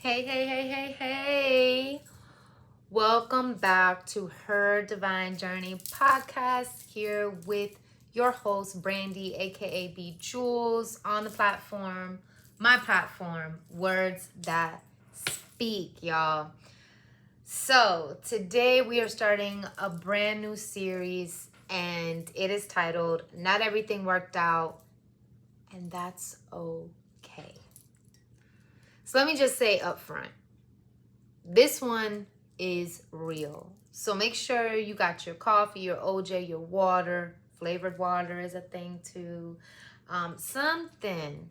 Hey. Welcome back to Her Divine Journey podcast here with your host, Brandy, aka B Jules, on the platform, my platform, Words That Speak, y'all. So, today we are starting a brand new series, and it is titled Not Everything Worked Out, and That's Okay. So, let me just say up front, this one is real. So make sure you got your coffee, your OJ, your water. Flavored water is a thing too. Something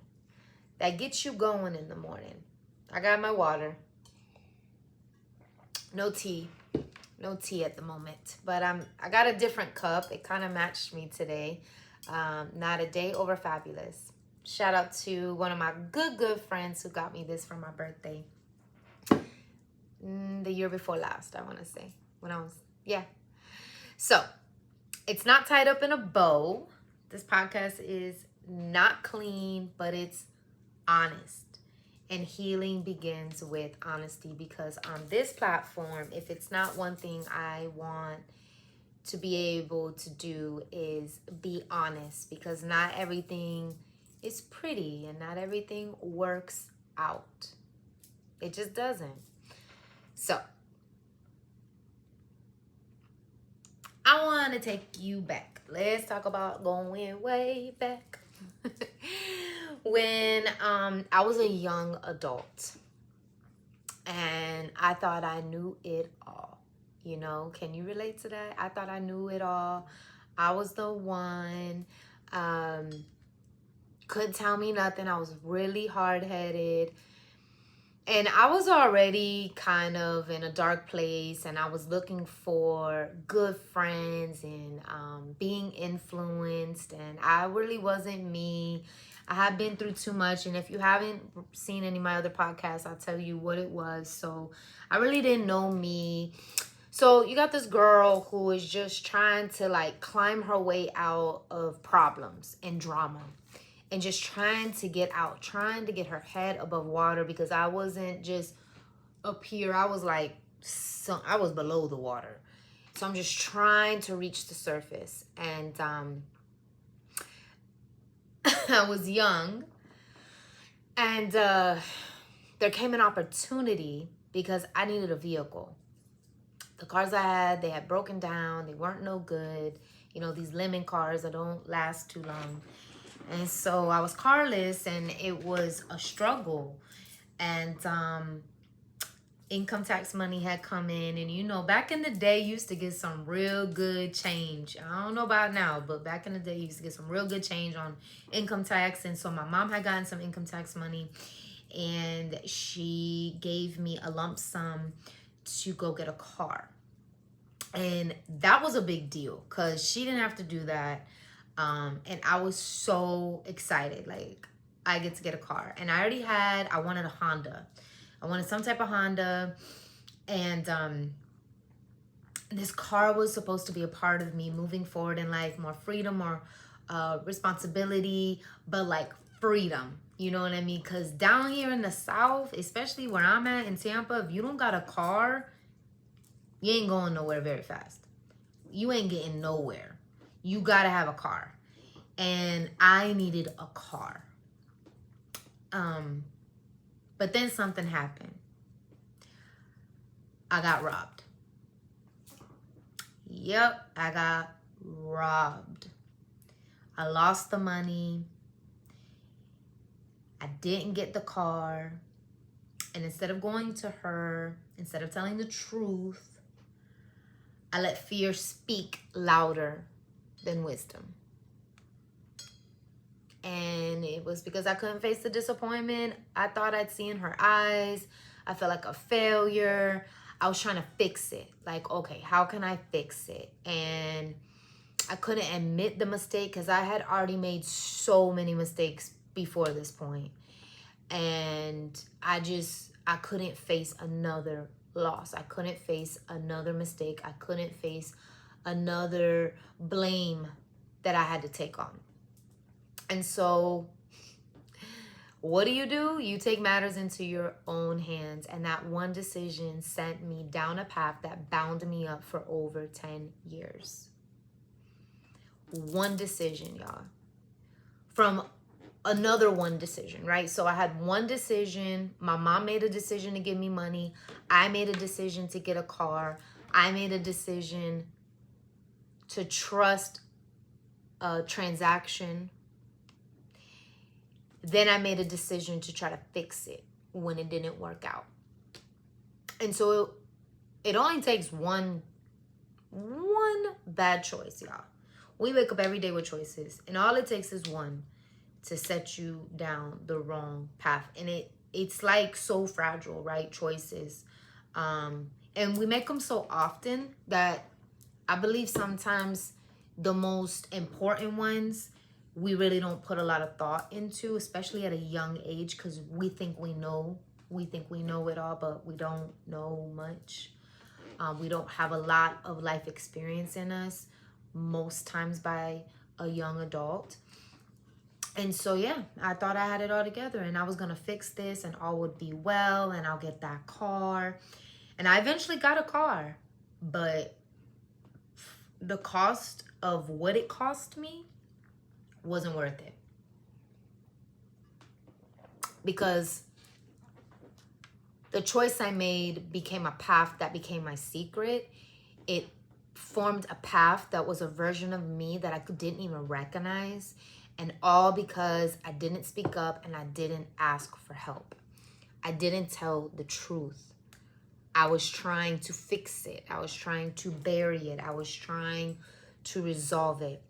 that gets you going in the morning. I got my water. No tea. No tea at the moment. But I got a different cup. It kind of matched me today. Not a day over fabulous. Shout out to one of my good friends who got me this for my birthday. The year before last, I want to say. So, it's not tied up in a bow. This podcast is not clean, but it's honest. And healing begins with honesty, because on this platform, if it's not one thing I want to be able to do is be honest, because not everything is pretty and not everything works out. It just doesn't. So, I want to take you back. Let's talk about going way back. When I was a young adult and I thought I knew it all. You know, can you relate to that? I thought I knew it all. I was the one. Couldn't tell me nothing. I was really hard-headed. And I was already kind of in a dark place, and I was looking for good friends and being influenced, and I really wasn't me. I had been through too much, and if you haven't seen any of my other podcasts, I'll tell you what it was. So I really didn't know me. So you got this girl who is just trying to like climb her way out of problems and drama. And just trying to get out, trying to get her head above water, because I wasn't just up here. I was like, I was below the water. So I'm just trying to reach the surface. And I was young. And there came an opportunity because I needed a vehicle. The cars I had, they had broken down. They weren't no good. You know, these lemon cars that don't last too long. And so I was carless, and it was a struggle. And income tax money had come in. And, you know, back in the day, you used to get some real good change. I don't know about now, but back in the day, you used to get some real good change on income tax. And so my mom had gotten some income tax money, and she gave me a lump sum to go get a car. And that was a big deal because she didn't have to do that. And I was so excited. Like, I get to get a car. And I wanted a Honda. I wanted some type of Honda. And this car was supposed to be a part of me moving forward in life. More freedom, more responsibility, but like freedom. You know what I mean? Because down here in the South, especially where I'm at in Tampa, if you don't got a car, you ain't going nowhere very fast. You ain't getting nowhere. You gotta have a car. And I needed a car. But then something happened. I got robbed. Yep, I got robbed. I lost the money. I didn't get the car. And instead of going to her, instead of telling the truth, I let fear speak louder than wisdom. And it was because I couldn't face the disappointment I thought I'd see in her eyes. I felt like a failure. I was trying to fix it. Like, okay, how can I fix it? And I couldn't admit the mistake because I had already made so many mistakes before this point. And I couldn't face another loss. I couldn't face another mistake. I couldn't face another blame that I had to take on. And so What do? You take matters into your own hands. And that one decision sent me down a path that bound me up for over 10 years. One decision, y'all. From another one decision, right? So I had one decision. My mom made a decision to give me money. I made a decision to get a car. I made a decision to trust a transaction. Then I made a decision to try to fix it when it didn't work out. And so it only takes one bad choice, y'all. We wake up every day with choices, and all it takes is one to set you down the wrong path. And it's like so fragile, right? Choices. And we make them so often that I believe sometimes the most important ones we really don't put a lot of thought into, especially at a young age, because we think we know it all, but we don't know much. We don't have a lot of life experience in us, most times by a young adult. And so, yeah, I thought I had it all together and I was going to fix this and all would be well and I'll get that car. And I eventually got a car, but the cost of what it cost me wasn't worth it. Because the choice I made became a path that became my secret. It formed a path that was a version of me that I didn't even recognize. And all because I didn't speak up and I didn't ask for help. I didn't tell the truth. I was trying to fix it. I was trying to bury it. I was trying to resolve it.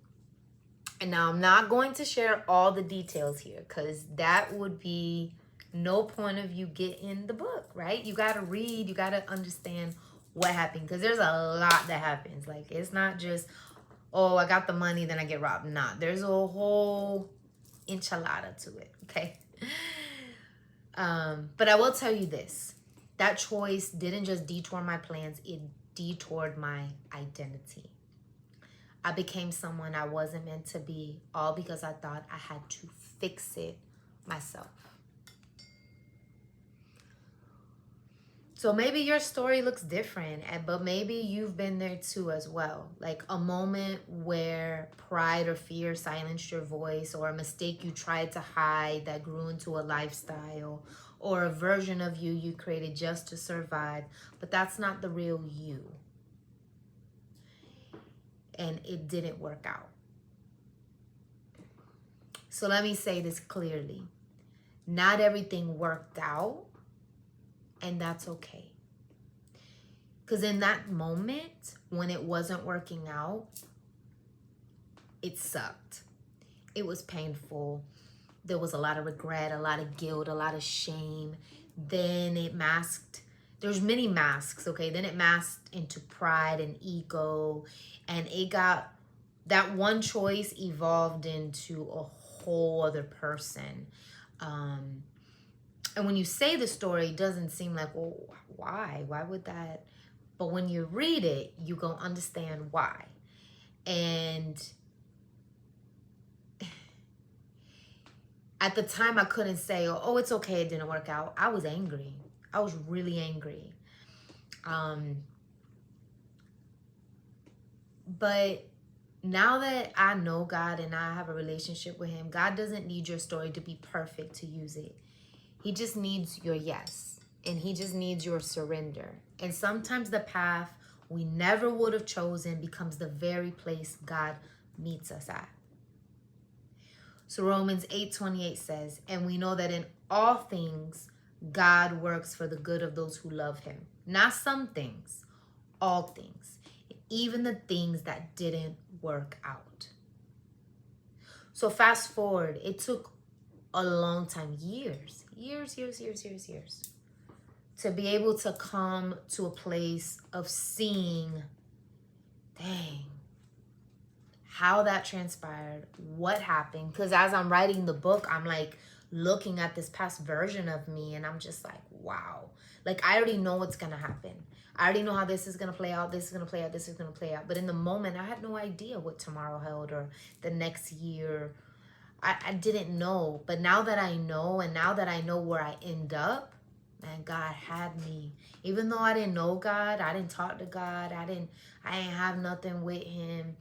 And now I'm not going to share all the details here because that would be no point of you getting the book, right? You got to read. You got to understand what happened because there's a lot that happens. Like, it's not just, oh, I got the money, then I get robbed. Nah, there's a whole enchilada to it, okay? But I will tell you this. That choice didn't just detour my plans. It detoured my identity. I became someone I wasn't meant to be, all because I thought I had to fix it myself. So maybe your story looks different, but maybe you've been there too as well. Like a moment where pride or fear silenced your voice, or a mistake you tried to hide that grew into a lifestyle, or a version of you created just to survive, but that's not the real you. And it didn't work out. So let me say this clearly. Not everything worked out. And that's okay. Because in that moment, when it wasn't working out, it sucked. It was painful. There was a lot of regret, a lot of guilt, a lot of shame. Then it masked. There's many masks, okay? Then it masked into pride and ego. And it got, that one choice evolved into a whole other person. And when you say the story, it doesn't seem like, well, why? Why would that? But when you read it, you go understand why. And at the time, I couldn't say, oh, it's okay, it didn't work out. I was angry. I was really angry. But now that I know God and I have a relationship with him, God doesn't need your story to be perfect to use it. He just needs your yes. And he just needs your surrender. And sometimes the path we never would have chosen becomes the very place God meets us at. So Romans 8:28 says, and we know that in all things, God works for the good of those who love him. Not some things, all things. Even the things that didn't work out. So fast forward, it took a long time, years, to be able to come to a place of seeing, dang, how that transpired, what happened. Because as I'm writing the book, I'm like looking at this past version of me and I'm just like, wow. Like I already know what's going to happen. I already know how this is going to play out. This is going to play out. This is going to play out. But in the moment, I had no idea what tomorrow held or the next year. I didn't know. But now that I know, and now that I know where I end up, man, God had me. Even though I didn't know God, I didn't talk to God, I didn't have nothing with him.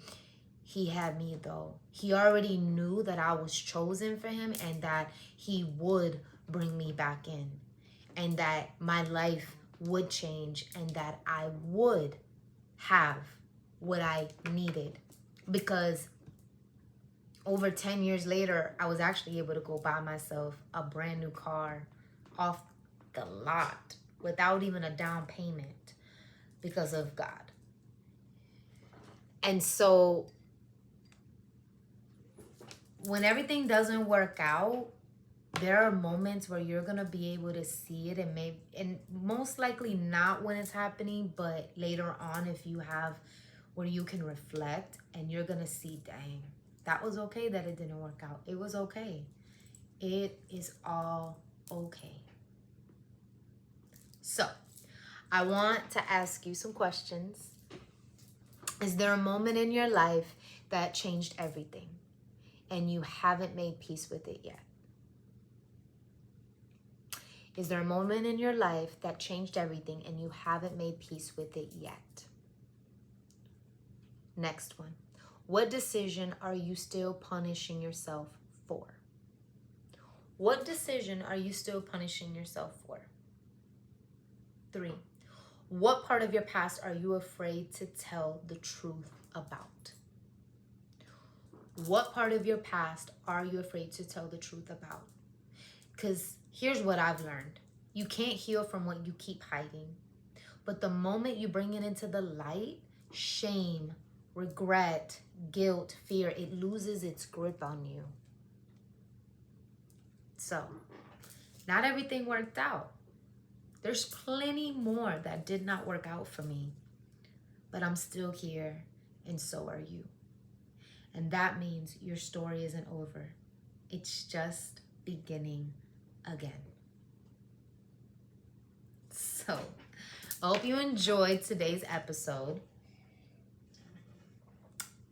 He had me though. He already knew that I was chosen for him, and that he would bring me back in, and that my life would change, and that I would have what I needed. Because over 10 years later, I was actually able to go buy myself a brand new car off the lot without even a down payment because of God. And so when everything doesn't work out, there are moments where you're going to be able to see it, and most likely not when it's happening, but later on, if you have where you can reflect, and you're going to see, dang, that was okay that it didn't work out. It was okay. It is all okay. So I want to ask you some questions. Is there a moment in your life that changed everything and you haven't made peace with it yet? Is there a moment in your life that changed everything and you haven't made peace with it yet? Next one. What decision are you still punishing yourself for? What decision are you still punishing yourself for? 3. What part of your past are you afraid to tell the truth about? What part of your past are you afraid to tell the truth about? Because here's what I've learned. You can't heal from what you keep hiding. But the moment you bring it into the light, shame, regret, guilt, fear, it loses its grip on you. So, not everything worked out. There's plenty more that did not work out for me. But I'm still here, and so are you. And that means your story isn't over. It's just beginning again. So, I hope you enjoyed today's episode.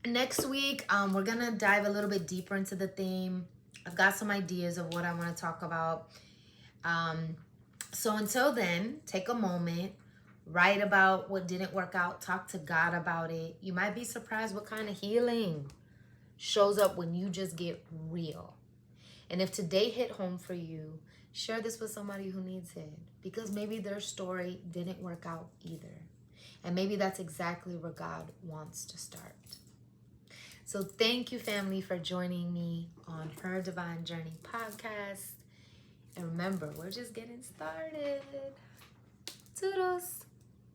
Next week, we're going to dive a little bit deeper into the theme. I've got some ideas of what I want to talk about. So until then, take a moment, write about what didn't work out, talk to God about it. You might be surprised what kind of healing shows up when you just get real. And if today hit home for you, share this with somebody who needs it, because maybe their story didn't work out either. And maybe that's exactly where God wants to start. So thank you, family, for joining me on Her Divine Journey podcast. And remember, we're just getting started. Toodles.